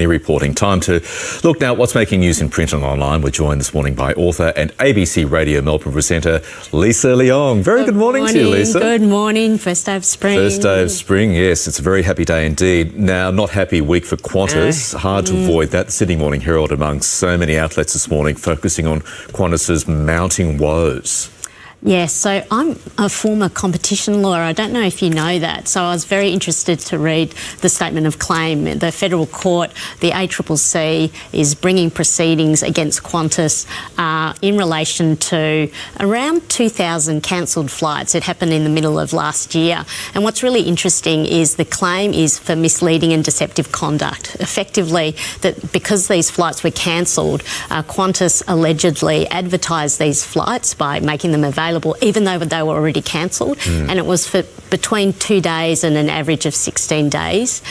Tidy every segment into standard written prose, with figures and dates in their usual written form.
Reporting. Time to look now at what's making news in print and online. We're joined this morning by author and ABC Radio Melbourne presenter Lisa Leong. Very good morning to you, Lisa. Good morning. First day of spring. First day of spring, yes. It's a very happy day indeed. Now, not happy week for Qantas. Hard to avoid that. The Sydney Morning Herald among so many outlets this morning focusing on Qantas's mounting woes. Yes, so I'm a former competition lawyer. I don't know if you know that. So I was very interested to read the statement of claim. The federal court, the ACCC, is bringing proceedings against Qantas in relation to around 2,000 cancelled flights. It happened in the middle of last year. And what's really interesting is the claim is for misleading and deceptive conduct. Effectively, that because these flights were cancelled, Qantas allegedly advertised these flights by making them available even though they were already cancelled, and it was for between 2 days and an average of 16 days.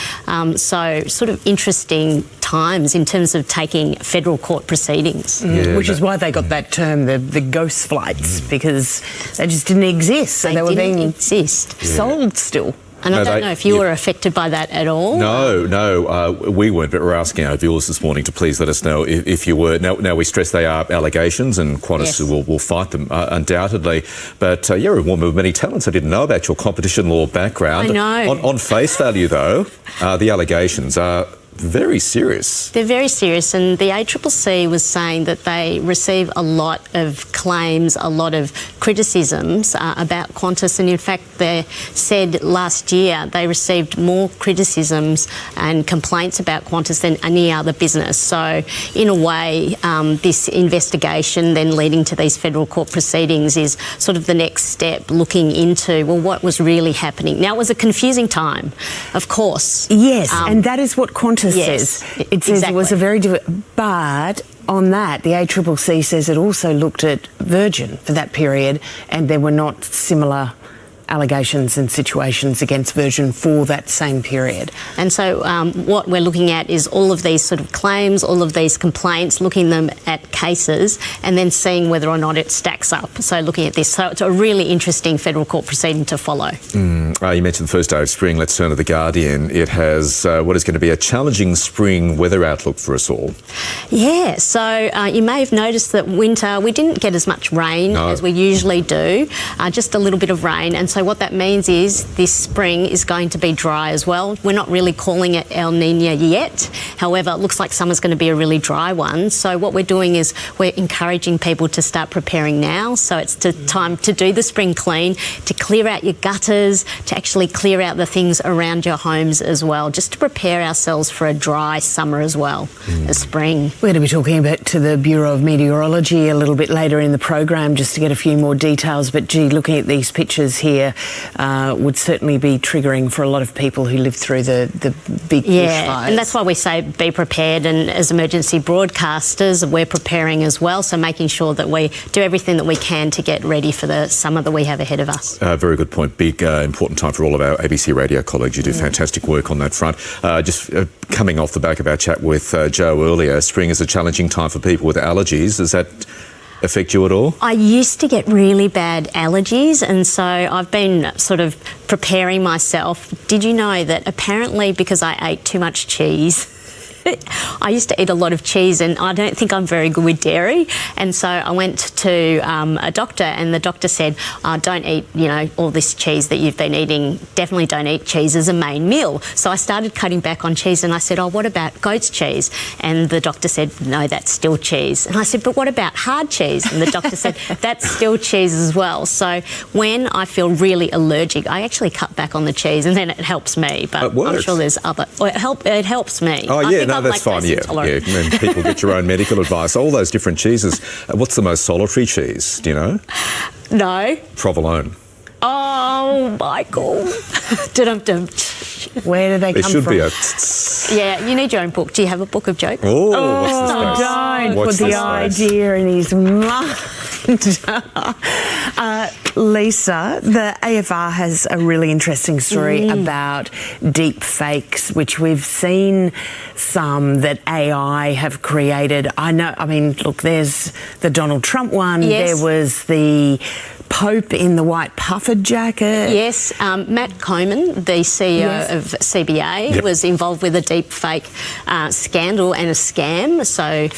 So sort of interesting times in terms of taking federal court proceedings. Which is why they got that term, the ghost flights, because they just didn't exist. So they were being sold still. And I don't know if you were affected by that at all. No, we weren't, but we're asking our viewers this morning to please let us know if you were. Now we stress they are allegations and Qantas will fight them undoubtedly. But you're a woman with many talents. I didn't know about your competition law background. I know. On face value, though, the allegations are very serious. They're very serious, and the ACCC was saying that they receive a lot of claims, a lot of criticisms about Qantas, and in fact they said last year they received more criticisms and complaints about Qantas than any other business. So in a way, this investigation then leading to these federal court proceedings is sort of the next step, looking into, well, what was really happening. Now, it was a confusing time, of course. Yes, and that is what Qantas says. It says exactly. It was a very but on that, the ACCC says it also looked at Virgin for that period, and there were not similar allegations and situations against Virgin for that same period. And so what we're looking at is all of these sort of claims, all of these complaints, looking them at cases and then seeing whether or not it stacks up. So looking at this. So it's a really interesting federal court proceeding to follow. You mentioned the first day of spring. Let's turn to The Guardian. It has what is going to be a challenging spring weather outlook for us all. Yeah, so you may have noticed that winter, we didn't get as much rain as we usually do, just a little bit of rain. And so what that means is this spring is going to be dry as well. We're not really calling it El Niño yet. However, it looks like summer's going to be a really dry one. So what we're doing is we're encouraging people to start preparing now. So it's time to do the spring clean, to clear out your gutters, to actually clear out the things around your homes as well, just to prepare ourselves for a dry summer as well, as spring. We're going to be talking about to the Bureau of Meteorology a little bit later in the program just to get a few more details. But gee, looking at these pictures here would certainly be triggering for a lot of people who live through the big bushfires. And that's why we say be prepared, and as emergency broadcasters we're preparing as well, so making sure that we do everything that we can to get ready for the summer that we have ahead of us. Very good point. Big important time for all of our ABC Radio colleagues. You do fantastic work on that front. Just coming off the back of our chat with Joe earlier, spring is a challenging time for people with allergies. Does that affect you at all? I used to get really bad allergies, and so I've been sort of preparing myself. Did you know that apparently because I ate too much cheese, I used to eat a lot of cheese, and I don't think I'm very good with dairy, and so I went to a doctor, and the doctor said, don't eat, all this cheese that you've been eating. Definitely don't eat cheese as a main meal. So I started cutting back on cheese, and I said, what about goat's cheese? And the doctor said, no, that's still cheese. And I said, but what about hard cheese? And the doctor said, that's still cheese as well. So when I feel really allergic, I actually cut back on the cheese, and then it helps me. But I'm sure there's other... Well, it helps me. Oh, yeah, no, that's fine. Yeah. When people get your own medical advice, all those different cheeses. What's the most solitary cheese? Do you know? No. Provolone. Oh, Michael. Where do they come from? There should be a... Yeah, you need your own book. Do you have a book of jokes? Oh, don't put the idea in his mind. Lisa, the AFR has a really interesting story about deepfakes, which we've seen some that AI have created. I mean, look, there's the Donald Trump one. Yes. There was the Pope in the white puffered jacket. Yes, Matt Coman, the CEO of CBA, was involved with a deepfake scandal and a scam. So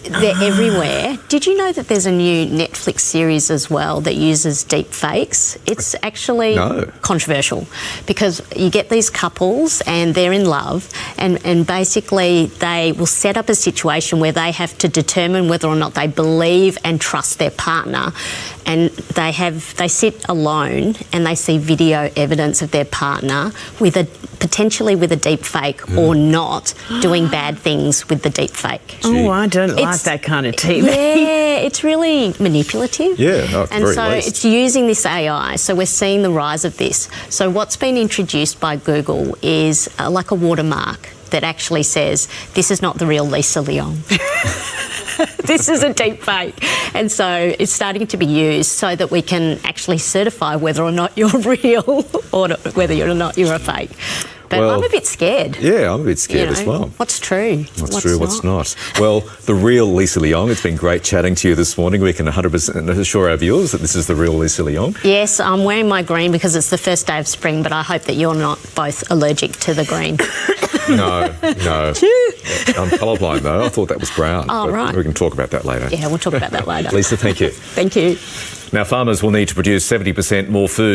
they're everywhere. Did you know that there's a new Netflix series as well that uses deepfakes? It's actually controversial because you get these couples and they're in love, and basically they will set up a situation where they have to determine whether or not they believe and trust their partner, and they sit alone and they see video evidence of their partner potentially with a deep fake or not doing bad things with the deep fake. Oh, I don't like that kind of TV. Yeah, it's really manipulative. Yeah, and so it's using this AI. So we're seeing the rise of this. So what's been introduced by Google is like a watermark that actually says, this is not the real Lisa Leong. This is a deep fake. And so it's starting to be used so that we can actually certify whether or not you're real or whether or not you're a fake. But I'm a bit scared. Yeah, I'm a bit scared as well. What's true? What's true, what's not? Well, the real Lisa Leong, it's been great chatting to you this morning. We can 100% assure our viewers that this is the real Lisa Leong. Yes, I'm wearing my green because it's the first day of spring, but I hope that you're not both allergic to the green. No. I'm colourblind though. I thought that was brown. Oh, right. We can talk about that later. Yeah, we'll talk about that later. Lisa, thank you. Thank you. Now, farmers will need to produce 70% more food